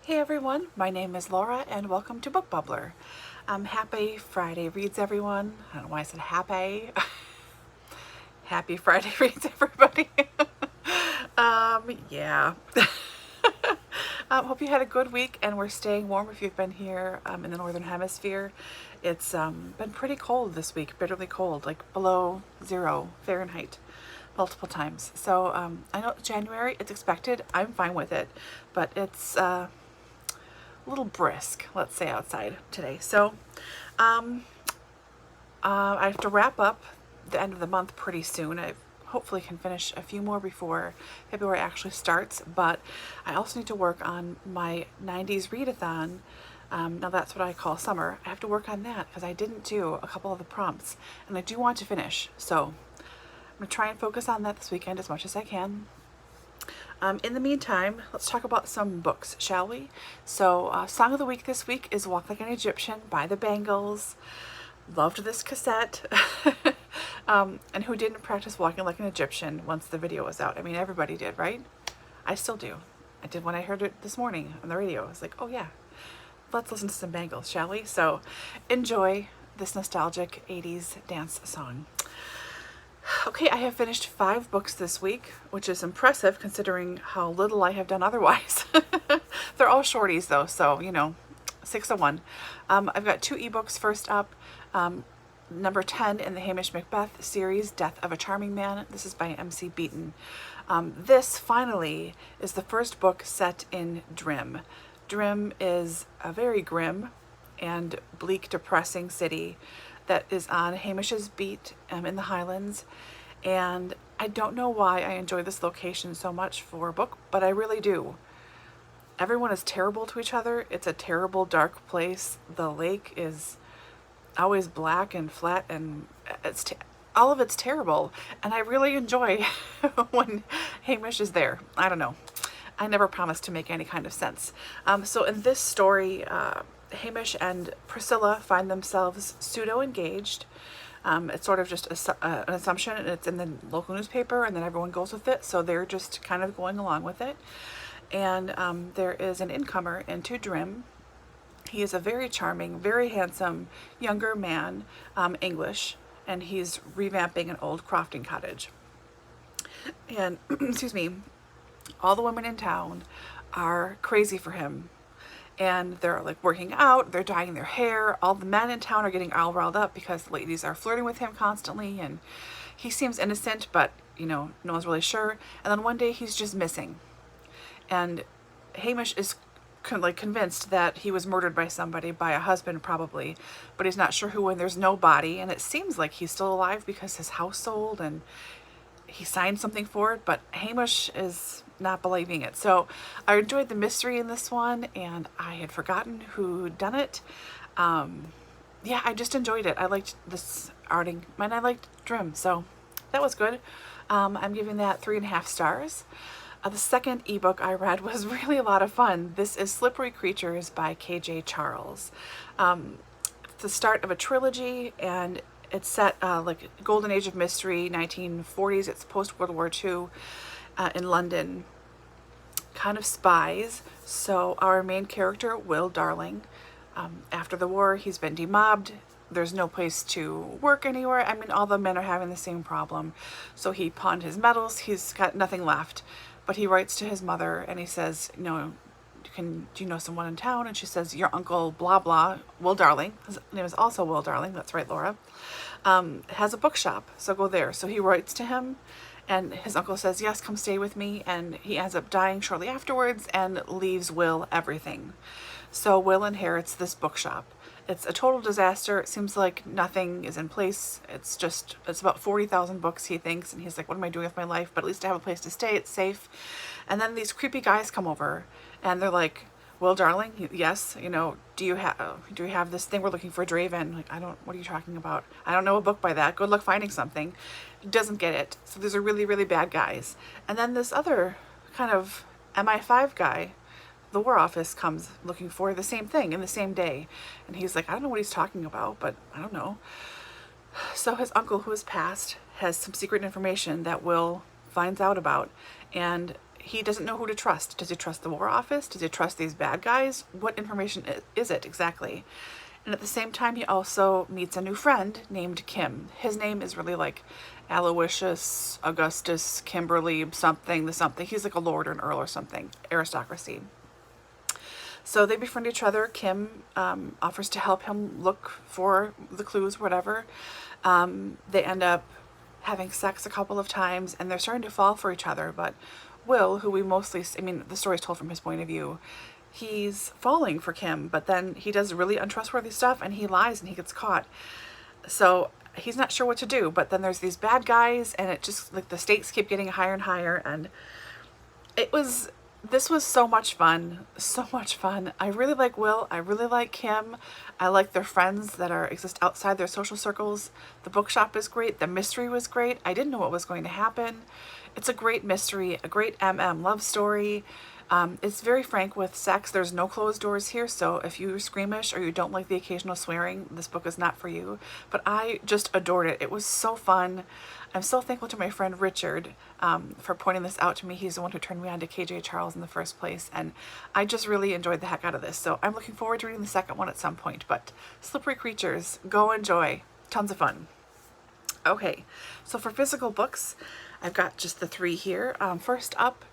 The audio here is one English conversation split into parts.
Hey everyone, my name is Laura and welcome to Book Bubbler. Happy Friday reads everyone. I don't know why I said happy. Happy Friday reads everybody. Yeah. Hope you had a good week and we're staying warm if you've been here in the Northern Hemisphere. It's been pretty cold this week, bitterly cold, like below 0 Fahrenheit multiple times. So I know January, it's expected. I'm fine with it, but it's a little brisk, let's say, outside today. So I have to wrap up the end of the month pretty soon. I hopefully can finish a few more before February actually starts, but I also need to work on my 90s readathon. Now that's what I call summer. I have to work on that because I didn't do a couple of the prompts and I do want to finish. So I'm gonna try and focus on that this weekend as much as I can. In the meantime, let's talk about some books, shall we? So, Song of the Week this week is Walk Like an Egyptian by the Bangles. Loved this cassette. And who didn't practice walking like an Egyptian once the video was out? I mean, everybody did, right? I still do. I did when I heard it this morning on the radio. I was like, oh yeah, let's listen to some Bangles, shall we? So, enjoy this nostalgic 80s dance song. Okay, I have finished 5 books this week, which is impressive considering how little I have done otherwise. They're all shorties though, so, 6 of 1. I've got 2 ebooks first up. Number 10 in the Hamish Macbeth series, Death of a Charming Man. This is by MC Beaton. This, finally, is the first book set in Drim. Drim is a very grim and bleak, depressing city that is on Hamish's beat in the Highlands. And I don't know why I enjoy this location so much for a book, but I really do. Everyone is terrible to each other. It's a terrible, dark place. The lake is always black and flat, and all of it's terrible. And I really enjoy when Hamish is there. I don't know. I never promised to make any kind of sense. So in this story, Hamish and Priscilla find themselves pseudo-engaged. It's sort of just an assumption, and it's in the local newspaper, and then everyone goes with it, so they're just kind of going along with it. And there is an incomer into Drim. He is a very charming, very handsome, younger man, English, and he's revamping an old crofting cottage. And, excuse me, all the women in town are crazy for him. And they're like working out, they're dyeing their hair. All the men in town are getting all riled up because the ladies are flirting with him constantly, and he seems innocent, but no one's really sure. And then one day he's just missing. And Hamish is convinced that he was murdered by somebody, by a husband probably, but he's not sure who, and there's no body. And it seems like he's still alive because his house sold and he signed something for it, but Hamish is not believing it. So I enjoyed the mystery in this one, and I had forgotten who done it. Yeah, I just enjoyed it. I liked this arting, and I liked Drim, so that was good. I'm giving that 3.5 stars. The second ebook I read was really a lot of fun. This is Slippery Creatures by KJ Charles. It's the start of a trilogy, and it's set like golden age of mystery, 1940s. It's post World War II in London. Kind of spies. So our main character, Will Darling, after the war, he's been demobbed. There's no place to work anywhere. I mean, all the men are having the same problem. So he pawned his medals. He's got nothing left. But he writes to his mother and he says, do you know someone in town? And she says, your uncle, blah, blah, Will Darling, his name is also Will Darling, that's right, Laura, has a bookshop, so go there. So he writes to him, and his uncle says, yes, come stay with me. And he ends up dying shortly afterwards and leaves Will everything. So Will inherits this bookshop. It's a total disaster. It seems like nothing is in place. It's about 40,000 books, he thinks, and he's like, what am I doing with my life? But at least I have a place to stay. It's safe. And then these creepy guys come over, and they're like, Will Darling, yes, do you have this thing we're looking for, Draven? Like, what are you talking about? I don't know a book by that. Good luck finding something. He doesn't get it. So these are really, really bad guys. And then this other kind of MI5 guy, the War Office, comes looking for the same thing in the same day. And he's like, I don't know what he's talking about, but I don't know. So his uncle, who has passed, has some secret information that Will finds out about. And he doesn't know who to trust. Does he trust the War Office? Does he trust these bad guys? What information is it exactly? And at the same time, he also meets a new friend named Kim. His name is really like Aloysius Augustus Kimberly something, the something. He's like a lord or an earl or something, aristocracy. So they befriend each other. Kim offers to help him look for the clues, whatever. They end up having sex a couple of times, and they're starting to fall for each other. But Will, who we mostly, I mean, the story's told from his point of view, he's falling for Kim, but then he does really untrustworthy stuff, and he lies and he gets caught. So he's not sure what to do, but then there's these bad guys, and it just, like, the stakes keep getting higher and higher, and this was so much fun. So much fun. I really like Will. I really like Kim. I like their friends that exist outside their social circles. The bookshop is great. The mystery was great. I didn't know what was going to happen. It's a great mystery, a great love story. It's very frank with sex. There's no closed doors here, so if you're squeamish or you don't like the occasional swearing, this book is not for you. But I just adored it. It was so fun. I'm so thankful to my friend Richard for pointing this out to me. He's the one who turned me on to KJ Charles in the first place, and I just really enjoyed the heck out of this. So I'm looking forward to reading the second one at some point. But Slippery Creatures, go enjoy. Tons of fun. Okay, so for physical books, I've got just the 3 here. First up,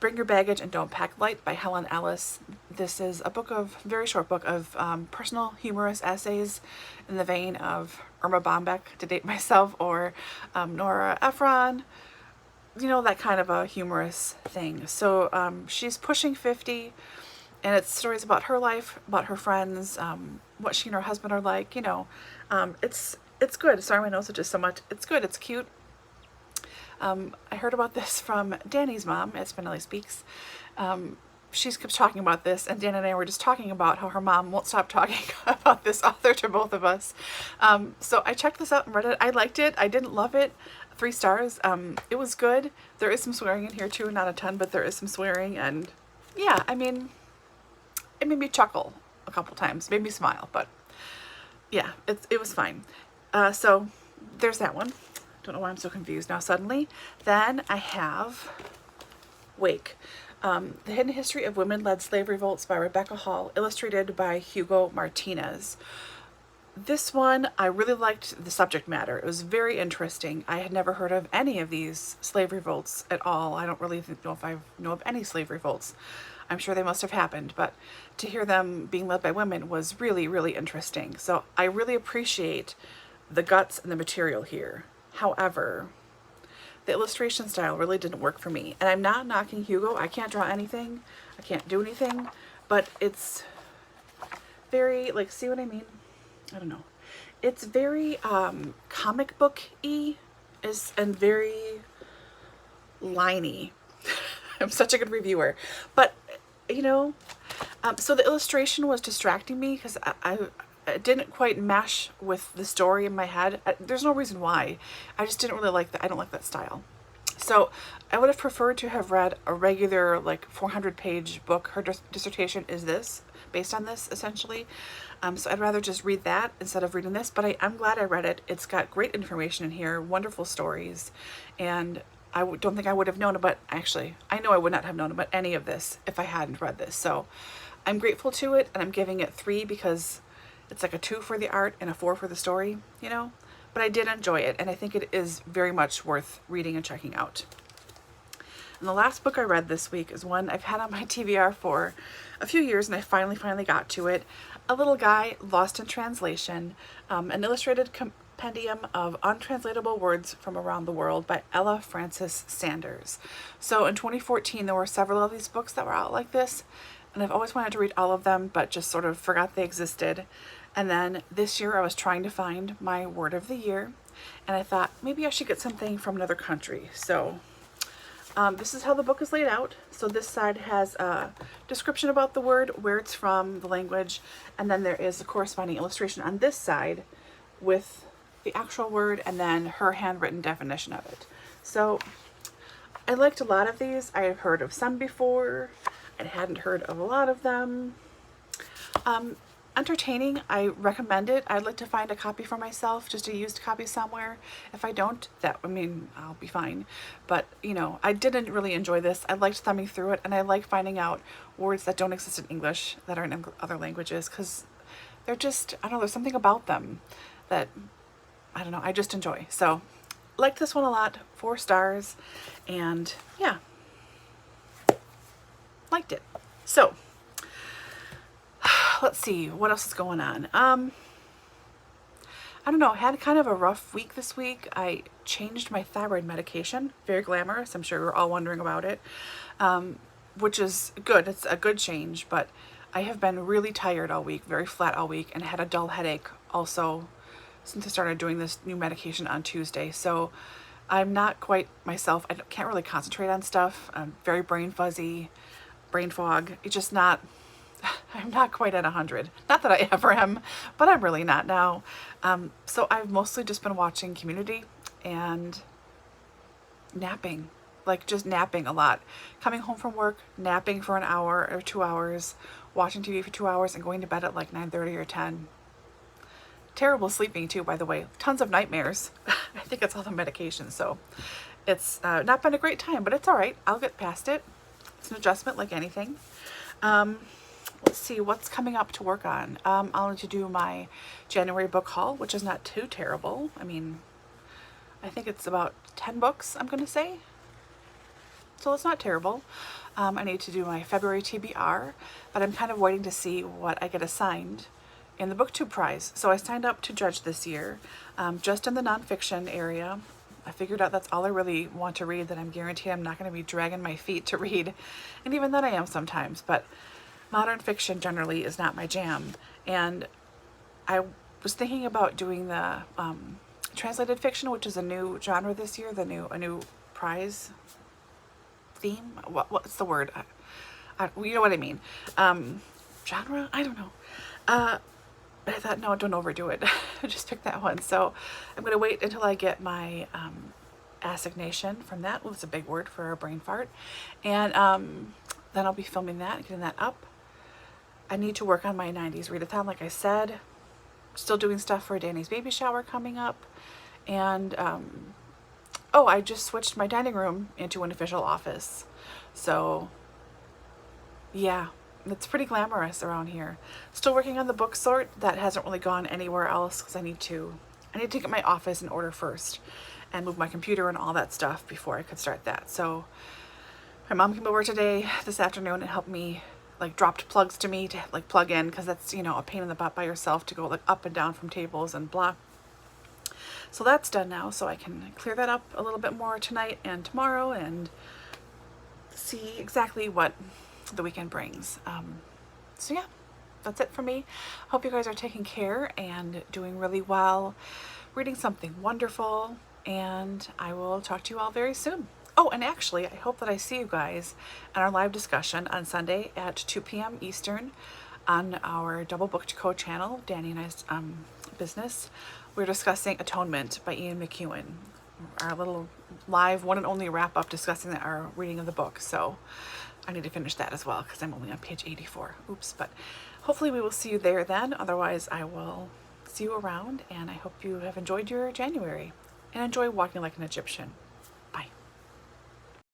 Bring Your Baggage and Don't Pack Light by Helen Ellis. This is a very short book of personal humorous essays in the vein of Irma Bombeck, to date myself, or Nora Ephron, you know, that kind of a humorous thing. So she's pushing 50, and it's stories about her life, about her friends, what she and her husband are like, you know. It's good. Sorry, my nose is just so much. It's good. It's cute. I heard about this from Dani's mom at Spinelli Speaks. She kept talking about this, and Dan and I were just talking about how her mom won't stop talking about this author to both of us. So I checked this out and read it. I liked it. I didn't love it. 3 stars. It was good. There is some swearing in here too, not a ton, but there is some swearing, and yeah, I mean, it made me chuckle a couple times, made me smile, but yeah, it was fine. So there's that one. Don't know why I'm so confused now suddenly. Then I have Wake, The Hidden History of Women-Led Slave Revolts by Rebecca Hall, illustrated by Hugo Martínez. This one, I really liked the subject matter. It was very interesting. I had never heard of any of these slave revolts at all. I don't really know if I know of any slave revolts. I'm sure they must have happened, but to hear them being led by women was really, really interesting. So I really appreciate the guts and the material here. However, the illustration style really didn't work for me. And I'm not knocking Hugo. I can't draw anything. I can't do anything. But it's very, like, see what I mean? I don't know. It's very comic book-y and very liney. I'm such a good reviewer. But, you know, so the illustration was distracting me because it didn't quite mesh with the story in my head. There's no reason why. I just didn't really like that. I don't like that style. So I would have preferred to have read a regular, like, 400-page book. Her dissertation is this, based on this, essentially. So I'd rather just read that instead of reading this. But I'm glad I read it. It's got great information in here, wonderful stories. And I don't think I would have known about, actually, I know I would not have known about any of this if I hadn't read this. So I'm grateful to it, and I'm giving it 3 because it's like a 2 for the art and a 4 for the story, you know? But I did enjoy it, and I think it is very much worth reading and checking out. And the last book I read this week is one I've had on my TBR for a few years, and I finally got to it. A Little Guy Lost in Translation, an illustrated compendium of untranslatable words from around the world by Ella Francis Sanders. So in 2014, there were several of these books that were out like this, and I've always wanted to read all of them, but just sort of forgot they existed. And then this year I was trying to find my word of the year, and I thought maybe I should get something from another country. So this is how the book is laid out. So this side has a description about the word, where it's from, the language, and then there is a corresponding illustration on this side with the actual word and then her handwritten definition of it. So I liked a lot of these. I have heard of some before. I hadn't heard of a lot of them. entertaining. I recommend it. I'd like to find a copy for myself, just a used copy somewhere. If I don't, I'll be fine. But, I didn't really enjoy this. I liked thumbing through it, and I like finding out words that don't exist in English that are in other languages, because they're just, I don't know, there's something about them that, I don't know, I just enjoy. So, liked this one a lot, 4 stars, and yeah, liked it. So, let's see, what else is going on? I don't know, I had kind of a rough week this week. I changed my thyroid medication. Very glamorous. I'm sure you're all wondering about it, which is good. It's a good change, but I have been really tired all week, very flat all week, and had a dull headache also since I started doing this new medication on Tuesday. So I'm not quite myself. I can't really concentrate on stuff. I'm very brain fuzzy, brain fog. It's just not, I'm not quite at 100. Not that I ever am, but I'm really not now. So I've mostly just been watching Community and napping, like just napping a lot. Coming home from work, napping for an hour or 2 hours, watching TV for 2 hours, and going to bed at like 9:30 or 10. Terrible sleeping too, by the way. Tons of nightmares. I think it's all the medication, so it's not been a great time, but it's all right. I'll get past it. It's an adjustment like anything. Let's see what's coming up to work on. I'll need to do my January book haul, which is not too terrible. I mean, I think it's about 10 books, I'm going to say. So it's not terrible. I need to do my February TBR, but I'm kind of waiting to see what I get assigned in the BookTube prize. So I signed up to judge this year, just in the nonfiction area. I figured out that's all I really want to read, that I'm guaranteed I'm not going to be dragging my feet to read. And even then I am sometimes, but modern fiction generally is not my jam. And I was thinking about doing the translated fiction, which is a new genre this year, a new prize theme. What's the word? You know what I mean. Genre? I don't know. But I thought, no, don't overdo it. Just pick that one. So I'm going to wait until I get my assignation from that. Well, it's a big word for a brain fart. And then I'll be filming that and getting that up. I need to work on my 90s readathon, like I said. Still doing stuff for Danny's baby shower coming up. And, oh, I just switched my dining room into an official office. So, yeah. It's pretty glamorous around here. Still working on the book sort. That hasn't really gone anywhere else because I need to get my office in order first and move my computer and all that stuff before I could start that. So my mom came over this afternoon, and helped me, like dropped plugs to me to like plug in, because that's, a pain in the butt by yourself to go like up and down from tables and blah. So that's done now, so I can clear that up a little bit more tonight and tomorrow and see exactly what the weekend brings. So yeah, that's it for me. Hope you guys are taking care and doing really well, reading something wonderful, and I will talk to you all very soon. Oh, and actually, I hope that I see you guys in our live discussion on Sunday at 2 p.m. Eastern on our Double Booked Co channel, Dani and I's business. We're discussing Atonement by Ian McEwan. Our little live one and only wrap up discussing our reading of the book. So I need to finish that as well because I'm only on page 84. Oops, but hopefully we will see you there then. Otherwise, I will see you around, and I hope you have enjoyed your January and enjoy walking like an Egyptian.